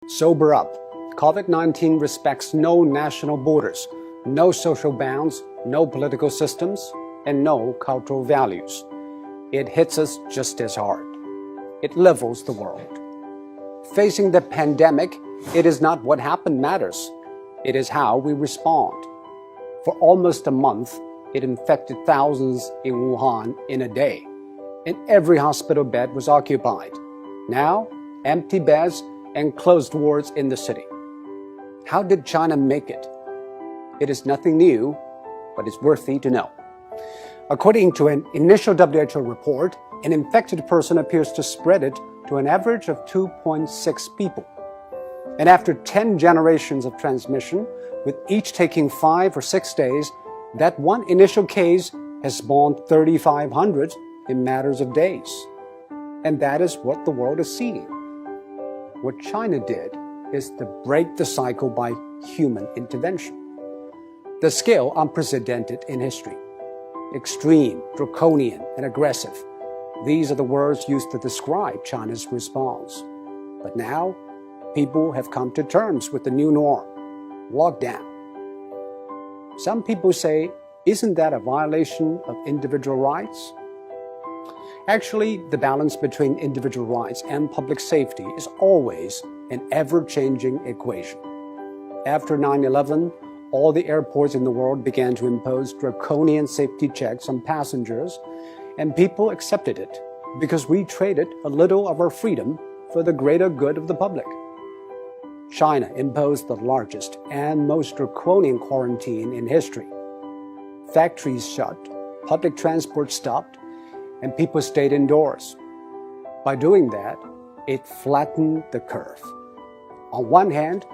Sober up. COVID-19 respects no national borders, no social bounds, no political systems, and no cultural values. It hits us just as hard. It levels the world. Facing the pandemic, it is not what happened matters. It is how we respond. For almost a month, it infected thousands in Wuhan in a day, and every hospital bed was occupied. Now, empty beds and closed wards in the city. How did China make it? It is nothing new, but it's worthy to know. According to an initial WHO report, an infected person appears to spread it to an average of 2.6 people. And after 10 generations of transmission, with each taking 5 or 6 days, that one initial case has spawned 3,500 in matters of days. And that is what the world is seeing. What China did is to break the cycle by human intervention. The scale unprecedented in history. Extreme, draconian, and aggressive. These are the words used to describe China's response. But now, people have come to terms with the new norm, lockdown. Some people say, isn't that a violation of individual rights? Actually, the balance between individual rights and public safety is always an ever-changing equation. After 9/11, all the airports in the world began to impose draconian safety checks on passengers, and people accepted it because we traded a little of our freedom for the greater good of the public. China imposed the largest and most draconian quarantine in history. Factories shut, public transport stopped, and people stayed indoors. By doing that, it flattened the curve. On one hand,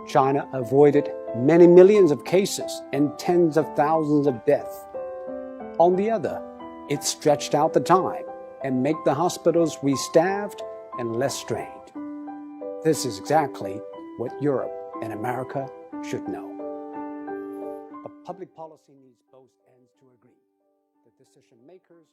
China avoided many millions of cases and tens of thousands of deaths. On the other, it stretched out the time and made the hospitals restaffed and less strained. This is exactly what Europe and America should know. But public policy needs both ends to agree. The decision makers